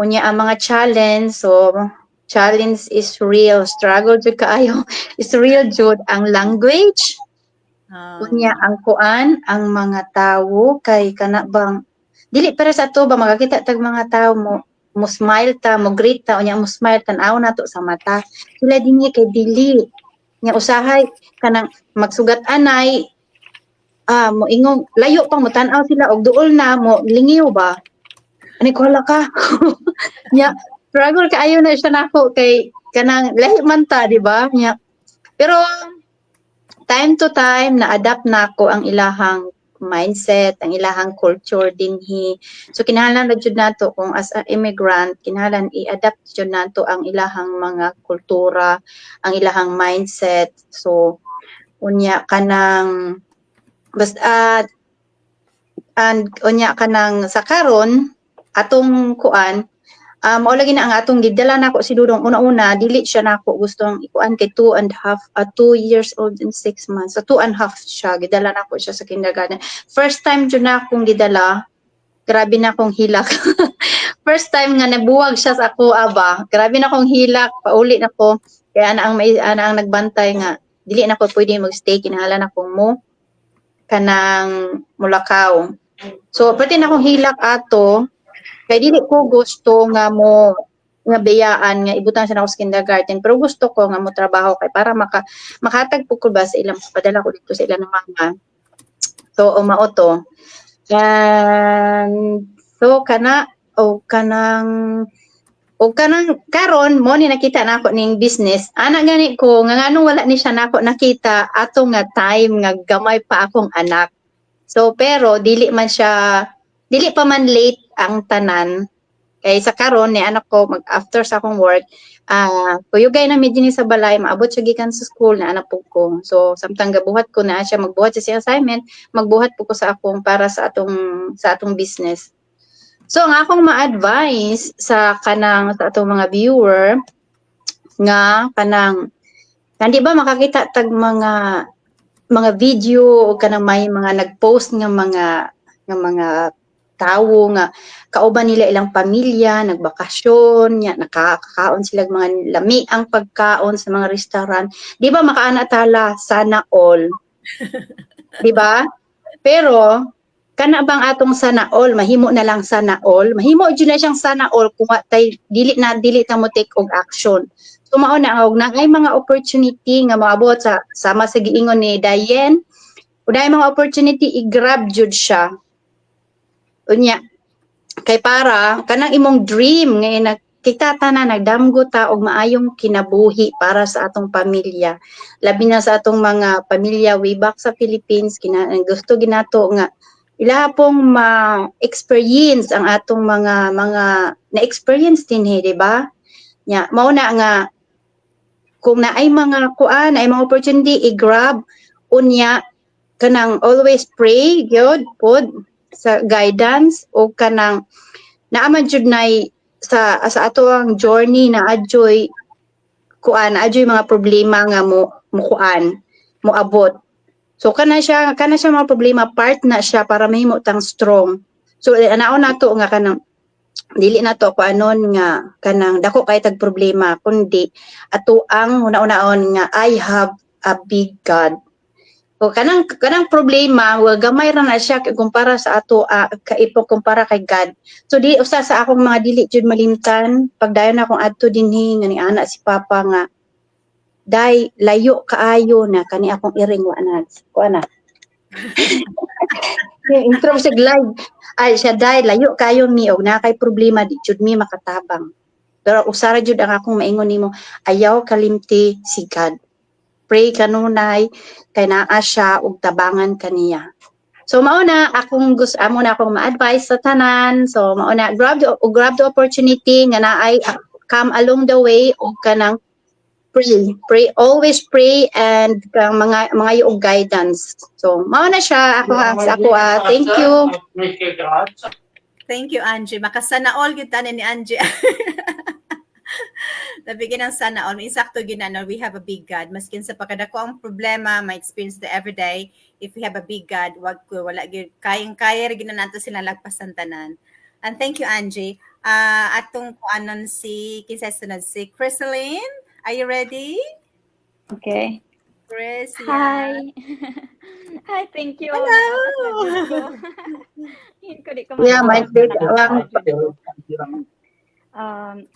Unya ang mga challenge, so challenge is real, struggle jud kaayo, is real jud ang language. Unya ang mga tawo kay kana bang dili para sa to ba makakita tag mga tawo mo smile ta, mo greet ta, unya mo smile tan-aw nato sa mata. Sila dinhi kay dili nya usahay kanang magsugat anay mo ingong layo pa mo tan-aw sila og duol na mo lingiw ba. Ani ko hala ka. Nya struggle kaayo na siya nako kay kanang lahi man ta, di ba? Nya pero time to time na-adapt na ako ang ilahang mindset, ang ilahang culture dinhi. So kinahanglan na jud nato kung as an immigrant, kinahanglan i-adapt jud nato ang ilahang mga kultura, ang ilahang mindset. So unya kanang basta and unya kanang sa karon atong Mao lagi na ang atong gidala nako si Dudong una-una dili siya nako gustong ikuan kay 2 years old and 6 months. So 2.5 siya gidala nako siya sa kindergarten. First time jud na akong gidala, grabe na akong hilak. First time nga nabuwag siya sa ako aba. Grabe na akong hilak, pauli na ko. Kaya ana ang nagbantay nga dili na ko pwede magstay kinahanglan akong mo kanang Mulakaw. So pati na akong hilak ato kay dili ko gusto nga mo nga biyaan nga ibutang siya ako sa kindergarten pero gusto ko nga mo trabaho kay para makatag po ko ba sa ilang padala ko dito sa ilang mama. So mao to. And so kanang karon mo ni nakita na ako ning business ana gani ko nga nganong wala ni siya nako nakita ato nga time nga gamay pa akong anak. So pero dili pa man late ang tanan kay sa karon ni anak ko mag after sa akong work kuyugay na medyo ni sa balay maabot siya gikan sa school na anak po ko. So samtang gabuhat ko na siya magbuhat siya assignment magbuhat po ko sa akong para sa atong business. So ang akong ma-advise sa atong mga viewer nga di ba makakita tag mga video o kanang may mga nagpost nga mga tawo nga kauban nila ilang pamilya nagbakasyon nya nakakaon sila mga lami ang pagkaon sa mga restaurant. Di ba makaana tala sana all. Di ba? Pero kana bang atong sana all mahimo na lang sana all mahimo jud na siyang sana all kung tay dili ta mo take og action. So mao na og naay mga opportunity nga moabot sa sama sa giingon ni Dayen uday mga opportunity i-grab jud siya unya kay para kanang imong dream nga kita tanan nagdamgo ta og maayong kinabuhi para sa atong pamilya labi na sa atong mga pamilya way back sa Philippines gusto ginato nga ila pong ma-experience ang atong mga na-experience din di ba? Nya mao na nga kung naay mga ay mga opportunity i-grab unya kanang always pray gyud pod sa guidance o kanang naaman jud nay sa ato ang journey na adjoy mga problema nga mo abot. So kana siya mga problema part na siya para mahimo tang strong. So anaon nato nga kanang dili nato ko anon nga kanang dako kay tag problema kundi ato ang una-unaon nga I have a big God. O kanang problema wa gamay ra na siya kumpara sa ato kumpara kay God. So di usa sa akong mga dili jud malimtan pagdayon akong adto dinhi nga ni ana si Papa nga day layo kaayo na kani akong iring wa na ko ana. Intro sa live ay siya day layo kayo mi og na kay problema di jud mi makatabang. Pero usara jud ang akong maingon nimo ayaw kalimti si God. Pray kanunay kay naa siya ug tabangan kaniya. So mao na akong ma-advise sa tanan. So mao na grab the opportunity nga naay come along the way ug kanang pray always pray and mga yung guidance. So mao na siya thank you. Thank you, Angie. Makasana all gyud tanan ni Angie. Nabigyan ng sana all. Insakto ginano, we have a big God. Maskin sa pagkadako ang problema, may experience the everyday. If we have a big God, wala kayang-kaya rin nato sila lagpasan tanan. And thank you, Angie. Atong kuanon si Chrysaline. Are you ready? Okay. Chris, Hi. Hi, thank you. Hello. Yeah, my big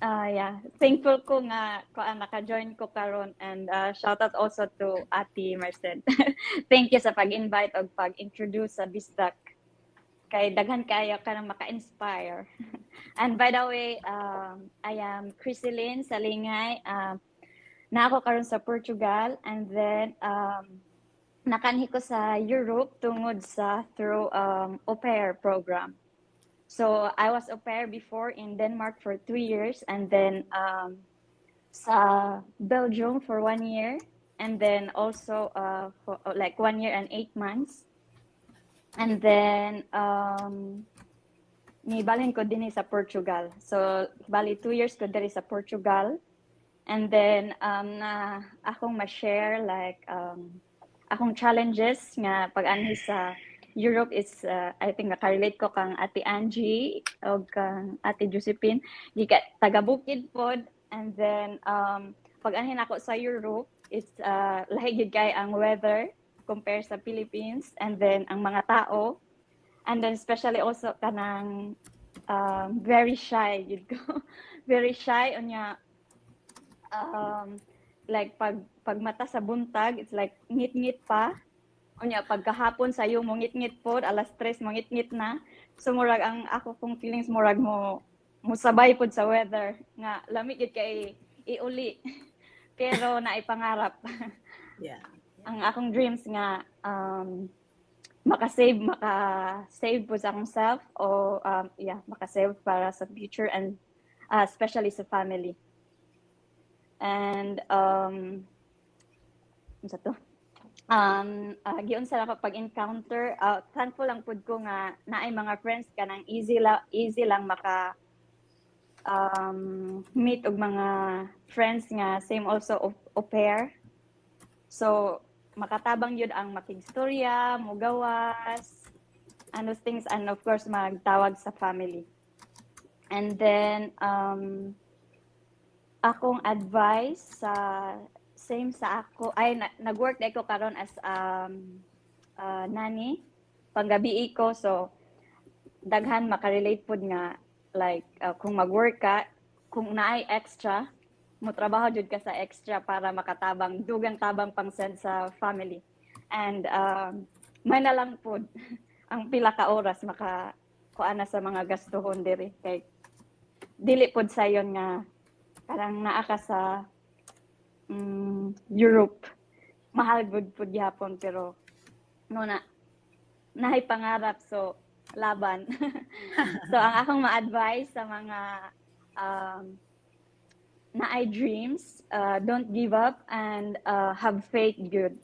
yeah, thankful ko nga naka-join ko karon and shout out also to Ate Merced. Thank you sa pag-invite o pag-introduce sa Bisdak. Kay daghan kayo ka nang maka-inspire. And by the way, I am Chrysaline Salingay. Na ako karon sa Portugal and then nakanhi ko sa Europe tungod through au pair program. So I was au pair before in Denmark for 3 years and then sa Belgium for 1 year and then also for like 1 year and 8 months. And then nibalhin ko din sa Portugal. So bali 2 years ko diri sa Portugal. And then na akong ma-share like akong challenges nga pag-anhi sa Europe is I think nakarelate ko kang Ate Angie o kang Ate Josephine gika taga Bukid pod. And then pag-anhin ako sa Europe it's lahi gid kay ang weather compare sa Philippines, and then ang mga tao, and then especially also kanang very shy gid ko. Very shy unya like pag mata sa buntag it's like ngit-ngit pa unya pagkahapon sayo mo ngit-ngit pod alas 3 mo ngit-ngit na, so murag ang ako kong feelings murag mo sabay pod sa weather nga lamig gid kay iuli pero naipangarap. Yeah. Ang akong dreams nga maka-save po sa akong self o maka-save para sa future and especially sa family. And unsa to? Giun sa ako pag-encounter, thankful lang pud ko nga naay mga friends kanang easy lang maka meet og mga friends nga same also au pair. So makatabang yun ang makigstorya, mugawas, and those things, and of course magtawag sa family. And then akong advice sa same sa ako ay nag-work na ako karon as nanny panggabi ko, so daghan makarelate pod nga like kung mag-work ka, kung naay extra mo trabaho jud ka sa extra para makatabang dugang tabang pang send sa family. And may na lang pod ang pila ka oras maka kuana sa mga gastuhon diri kay dili pod sayon nga parang naa ka sa Europe. Mahal pod gyapon pero no na nahay pangarap, so laban. So ang akong ma-advise sa mga naay dreams, don't give up and have faith good.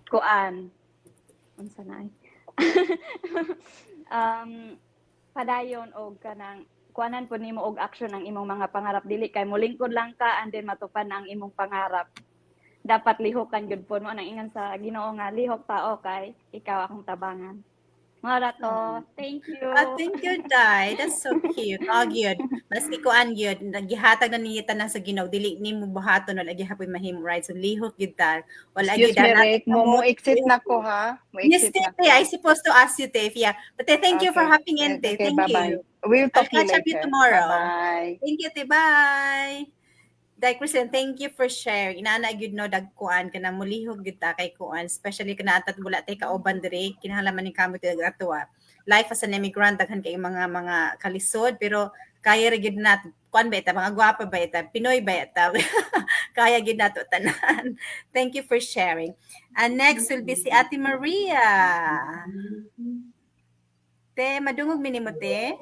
Kuan unsa na padayon og kanang kuanan po nimo og action ang imong mga pangarap, dili kay molingkod lang ka and then matupad na ang imong pangarap. Dapat lihokan gyud po mo nang ingan sa Ginoo nga lihok tao kay ikaw akong tabangan. Mara to. Thank you. Thank you, Day. That's so cute. Oh, good. Maski kuan gyud nagihatag na niya tanan sa Ginoo, dili nimo buhaton wala gihapoy mahimo, right? So lihok gyud ta. Wala Excuse gyud me, na. Rick. Mo exit na ko, ha? Mo Yes, exit na Tefe. ko. I supposed to ask you, Tefe. Yeah. But thank you for Okay. hopping in, Te. Okay, Thank bye-bye. you. We'll I'll talk you catch up you later. tomorrow. Bye-bye. Thank you, Te. Bye. Dai Kristen, thank you for sharing. Inaana gyud no dagkuan kana mulihog gyud ta kay kuan, especially kana atat wala tay kauban diri kinahanglan ni kamo ti atua. Life as an immigrant daghan kay mga kalisod pero kaya ra gyud nat kuan ba ita mga gwapa ba ita Pinoy ba ita kaya gyud nato tanan. Thank you for sharing. And next will be si Ate Maria. Te madungog minimo te.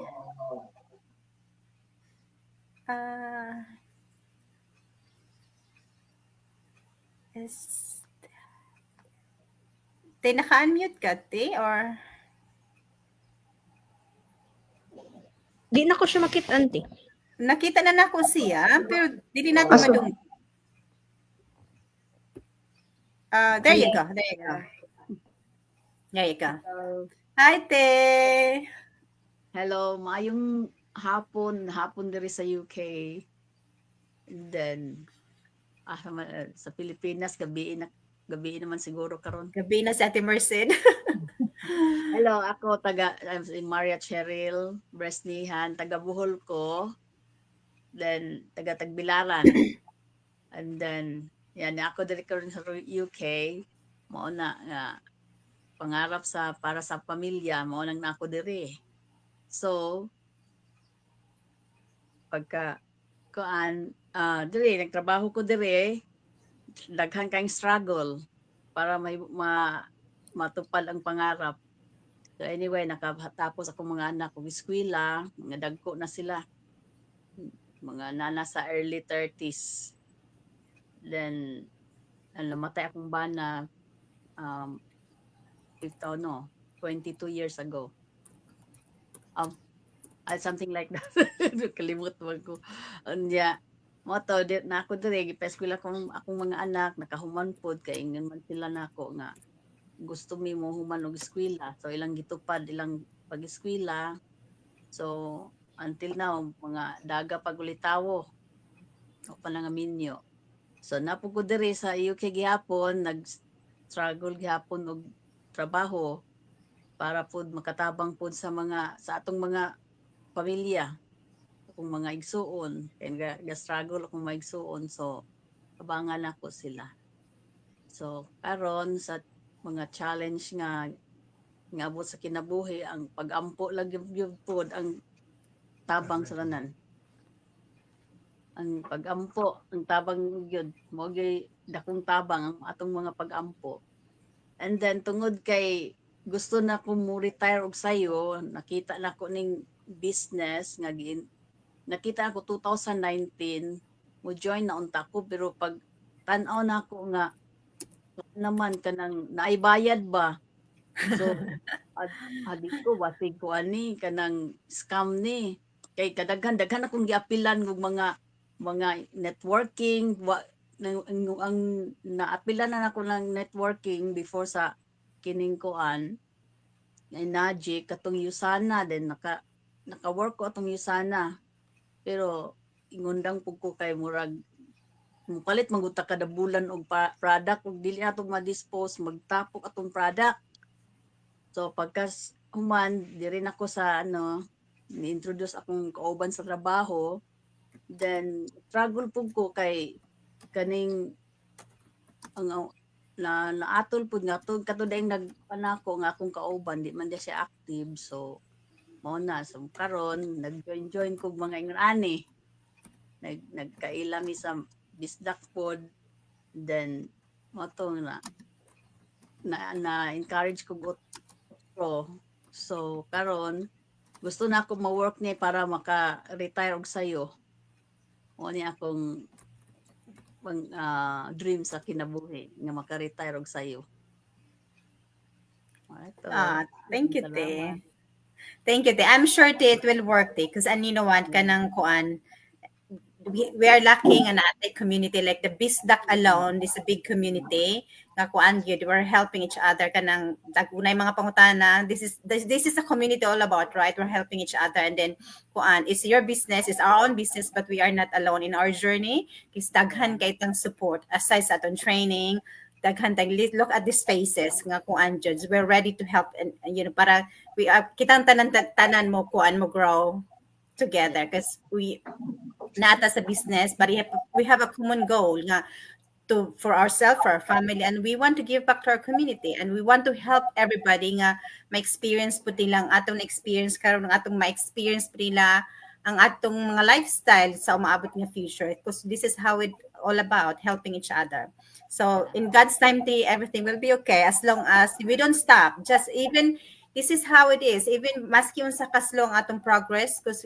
Is Te, naka-unmute ka, te? Or Di na ko siya makita, auntie. nakita na nako siya, pero dili natin Aso. madung. There you go. There you go. There you go. Hi, te. Hello, maayong hapon diri sa UK. And then sa Pilipinas gabi naman siguro karon. Gabi na si Ate Merced. Hello, ako I'm si Maria Cheryl Bresnihan, taga Bohol ko. Then taga Tagbilaran. And then yan ako diri karon sa UK. Mao na nga pangarap para sa pamilya, mao nang nako diri. So pagka kuan diri nagtrabaho ko diri, daghan kayong struggle para may matupad ang pangarap. So anyway, nakatapos akong mga anak kong eskwela, mga dagko na sila. Mga nana sa early 30s. Then namatay akong bana 2009 22 years ago. Something like that. Kalimot mo ko. Anya, mo to, na ako dire, gipeskwela akong mga anak, nakahuman pod, kay ingon man sila nako nga, gusto mi mo human og eskwela. So, ilang gitupad, ilang pag-eskwela. So, until now, mga daga pagulitawo, o pa nga minyo. So, napo ko dire sa UK gihapon, nag-struggle gihapon og trabaho para pod makatabang pod sa atong mga pamilya, akong mga igsuon, kaya ga-struggle akong mga igsuon, so abangan ako sila. So karon sa mga challenge nga abot sa kinabuhi, ang pag-ampo lang yung pod ang tabang sa tanan. Ang pag-ampo, ang tabang yun, mo gyud dakong tabang ang atong mga pag-ampo. And then tungod kay gusto na ko mo retire og sayo, nakita na ko ning business nga nakita ako 2019 mo join na unta ko, pero pag tan-aw na ako nga naman kanang naibayad ba, so adi ko wasig ko ani kanang scam ni, kay kadaghan akong giapilan og mga networking ang naapilan na ako ng networking before sa kining kuan na Nagic katong Usana, then naka-work ko atong Usana, pero ingundang pug ko kay murag mupalit maguta kada bulan og product ug dili atong ma-dispose, magtapok atong product. So pagkas human diri nako sa ni-introduce akong kauban sa trabaho, then struggle pug ko kay kaning ang naatol pud nga to katuday nagpanako nga akong kauban, di man dia siya active. So mao na, so karon nag-join kog mga ingon ani, nagkailami sa bisdak pod, then mo to na encourage ko go pro. So karon gusto na ako ma-work ni para maka-retire og sayo. Mo ni akong dream sa kinabuhi nga maka-retire og sayo. Thank you, te. Thank you, te. I'm sure, te, it will work, te, because you know what, kanang kuan, we are lacking an ate community, like the Bisdak alone is a big community. Nga kuan gyud, we're helping each other kanang dagunay mga pangutana. This is a community all about, right? We're helping each other, and then kuan, it's your business, it's our own business, but we are not alone in our journey. Kis daghan kay tang support aside sa aton training, daghan tang look at these faces nga kuan judge. We're ready to help, and para we are kitang tanan mo kuan mo grow together, because we nata sa business, but we have a common goal nga for ourselves, for our family, and we want to give back to our community, and we want to help everybody nga ma-experience po nilang atong experience karon ng atong ma-experience po nila ang atong mga lifestyle sa umaabot nga future, because this is how it all about, helping each other. So in God's time, everything will be okay as long as we don't stop. Just even this is how it is. Even maski yung sa kaslong atong progress, because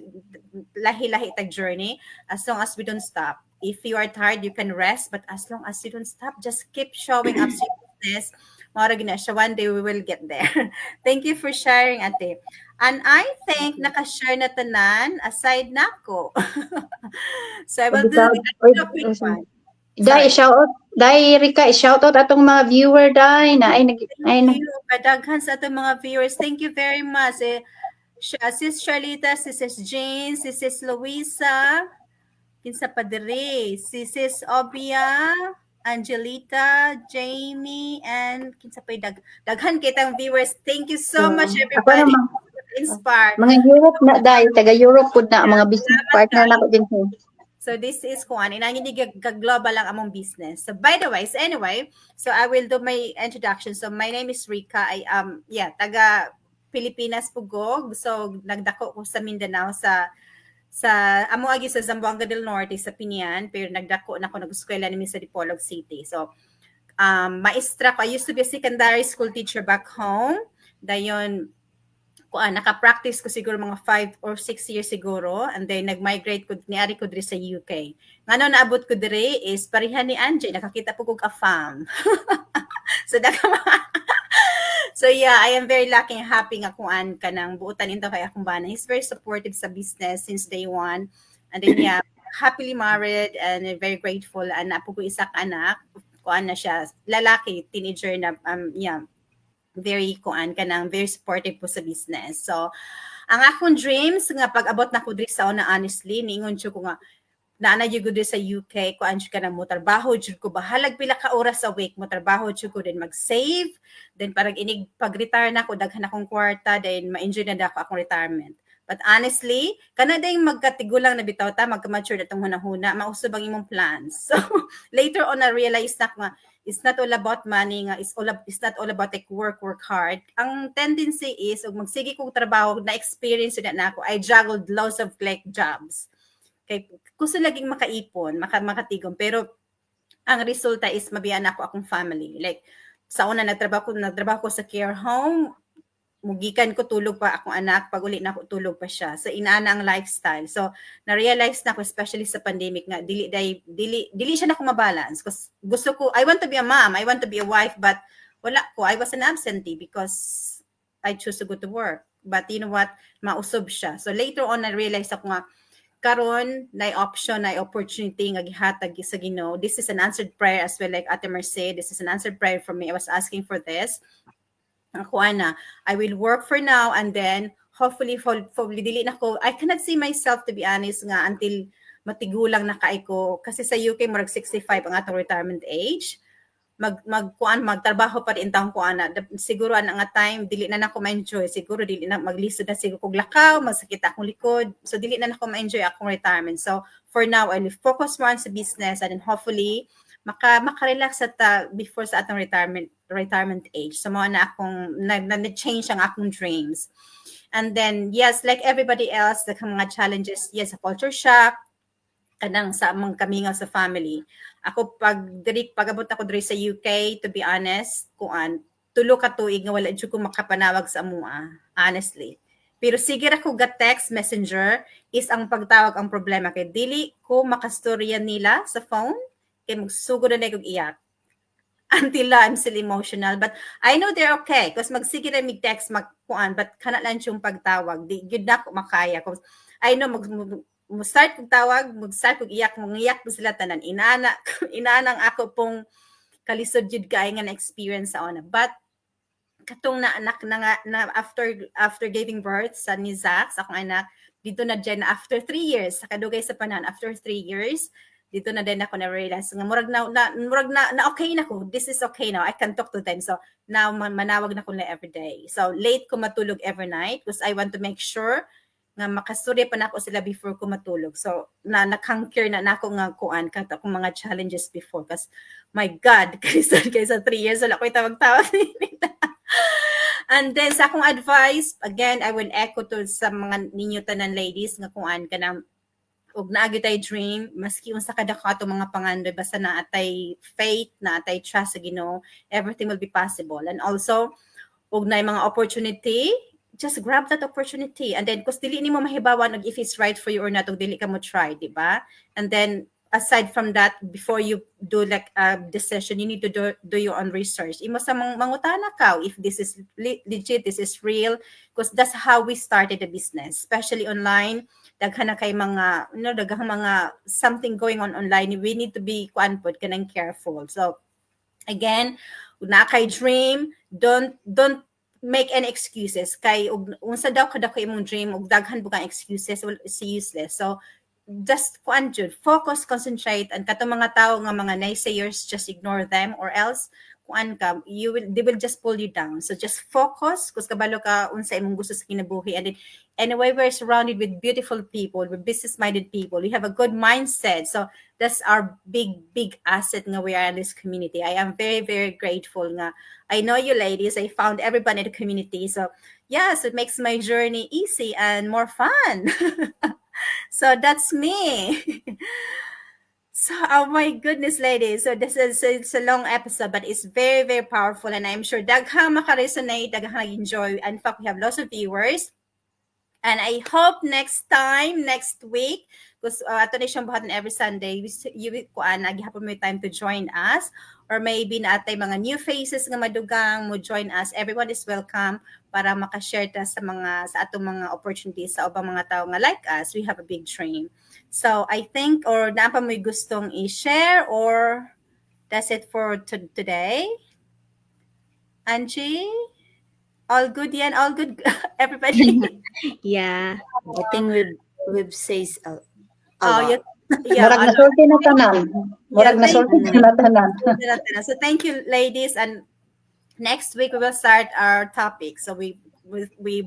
lahi-lahi tag journey, as long as we don't stop. If you are tired, you can rest, but as long as you don't stop, just keep showing up sa business. One day we will get there. Thank you for sharing, ate. And I think naka-share na tanan, aside na ako. So I will do a quick one. Dai, Rika, shout out atong mga viewer dai na kadaghan sa atong mga viewers. Thank you very much. Sis Charlita, Sis Jane, Sis Luisa, kinsa pa diri, Sis Obia, Angelita, Jamie, and kinsa pa daghan kitang viewers. Thank you so much, everybody. Inspired. Mga Europe na dai, taga Europe pud na mga business partner na ko din. So this is kuan, inangin global lang among business. So by the way, so I will do my introduction. So my name is Rika. I taga Pilipinas pugog. So nagdako ko sa Mindanao sa amo agi sa Zamboanga del Norte sa Pinian, pero nagdako na ko nag-eskwela ni sa Dipolog City. So maestra ko. I used to be a secondary school teacher back home. Dayon naka-practice ko siguro mga 5 or 6 years siguro, and then nag-migrate ko niari ko diri sa UK. Ngano naabot ko diri is parihan ni Angie, nakakita po kog afam. So So yeah, I am very lucky and happy nga kuan ka ng buutan into kay akong bana. He's very supportive sa business since day one. And then yeah, happily married and very grateful. And napo ko isa ka anak. Kuan na siya, lalaki, teenager na yeah, very kuan ka ng very supportive po sa business. So ang akong dreams nga pag-abot na ko diri sa una honestly, niingon ko nga naana jud ko diri sa UK, kuan jud ka na mo trabaho jud ko bahalag pila ka oras a week mo trabaho jud ko din mag-save, then parang inig pag-retire na ko daghan akong kwarta, then ma-enjoy na dako akong retirement. But honestly, kana dayong magkatigulang na bitaw ta, magka-mature na tong hunahuna, mausab ang imong plans. So later on na realize na ko nga it's not all about money nga, it's not all about like work hard. Ang tendency is ug magsige kog trabaho na experience na ako, I juggled lots of like jobs. Kay gusto laging makaipon, makatigom, pero ang resulta is mabiyan ako akong family. Like sa una nagtrabaho ko sa care home, mugikan ko tulog pa akong anak, pag uli na ako tulog pa siya. So inaana ang lifestyle. So na-realize na ko especially sa pandemic nga dili siya na ko mabalance. Kasi gusto ko, I want to be a mom, I want to be a wife, but wala ko. I was an absentee because I choose to go to work. But you know what, mausob siya. So later on na-realize ako nga karon na option, na opportunity nga gihatag sa Ginoo. This is an answered prayer as well, like Ate Merce. This is an answered prayer for me. I was asking for this. Ako ana, I will work for now and then hopefully dili na ko. I cannot see myself, to be honest, nga until matigulang na kay ko kasi sa UK murag 65 ang atong retirement age. Magtrabaho pa rin taong ko ana. Siguro nga time dili na nako ma-enjoy. Siguro dili na maglisod na siguro kog lakaw, masakit akong likod. So dili na nako ma-enjoy akong retirement. So for now I will focus more on sa business and then hopefully maka-relax at before sa atong retirement age. So mo na akong na-change ang akong dreams. And then yes, like everybody else, the mga challenges, yes, a culture shock, kanang sa among kami nga sa family. Ako pag-abot ako diri sa UK, to be honest, kuan tulo ka tuig nga wala jud ko makapanawag sa amua, honestly. Pero sige ra ko ga text messenger is ang pagtawag ang problema kay dili ko makastorya nila sa phone kay magsugod na kog iyak. Until I'm still emotional, but I know they're okay because magsige na mig text magkuan, but kana lang yung pagtawag di gid na ko makaya cause I know start kong tawag, mag-start kong iyak, mangiyak po sila tanan. Inaanang ako pong kalisod jud kay nga na-experience sa ona. But katong na anak na after giving birth sa ni Zach, sa akong anak, dito na dyan after 3 years, sa kadugay sa panan, after 3 years, dito na din ako na-realize nga murag na okay na ko. This is okay now. I can talk to them. So now manawag na ko na every day. So late ko matulog every night because I want to make sure nga makastorya pa nako sila before ko matulog. So na-conquer na nako nga kuan kato kung mga challenges before kasi my God, kaysa 3 years wala ko tawag-tawag nila. And then sa akong advice, again, I will echo to sa mga ninyo tanan ladies nga kuan kanang ug naagi tay dream maski unsa kada kato mga pangandoy basta na atay faith, na atay trust sa Ginoo, everything will be possible. And also ug nay mga opportunity, just grab that opportunity and then kus dili nimo mahibawan if it's right for you or not ug dili ka mo try, di ba? And then aside from that, before you do like a decision, you need to do your own research. Imo sa mangutana ka if this is legit, this is real, because that's how we started the business, especially online. Daghan na kay mga daghang mga something going on online. We need to be kuan pod kanang careful. So again, na kay dream, don't make any excuses kay unsa daw kada ko imong dream ug daghan bukang excuses, well, it's useless. So just kuan jud, focus, concentrate, and katong mga tao nga mga naysayers, just ignore them or else kuan ka, they will just pull you down. So just focus kus kabalo ka unsa imong gusto sa kinabuhi. And then anyway, we're surrounded with beautiful people, with business-minded people. We have a good mindset. So that's our big asset nga we are in this community. I am very, very grateful nga I know you ladies. I found everybody in the community. So yes, it makes my journey easy and more fun. So that's me. So, oh my goodness, ladies. So this is it's a long episode, but it's very, very powerful. And I'm sure daghang makaresonate, daghang enjoy. In fact, we have lots of viewers. And I hope next week, because ato na siyang buhatan every Sunday, you kuan gihapon mo time to join us. or maybe naatay mga new faces nga madugang mo join us. Everyone is welcome para makashare ta sa atong mga opportunities sa ubang mga tao nga like us. We have a big dream. So I think, or na pa mo gustong i-share, or that's it for today? Angie? All good yan? All good, everybody? Yeah. I think we've says a Oh, lot. yeah. Murag nasulti na tanan. Murag Yeah, thank nasulti na tanan. So thank you, ladies. And next week we will start our topic. So we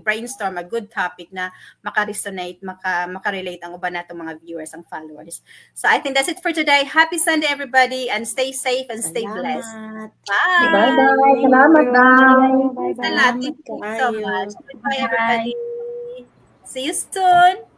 brainstorm a good topic na maka-resonate, maka-relate ang uban natong mga viewers, ang followers. So I think that's it for today. Happy Sunday, everybody, and stay safe and stay blessed. Salamat. Bye. Bye-bye. Salamat, bye. Salamat. Thank you so Kayo. much. Goodbye, everybody. See you soon.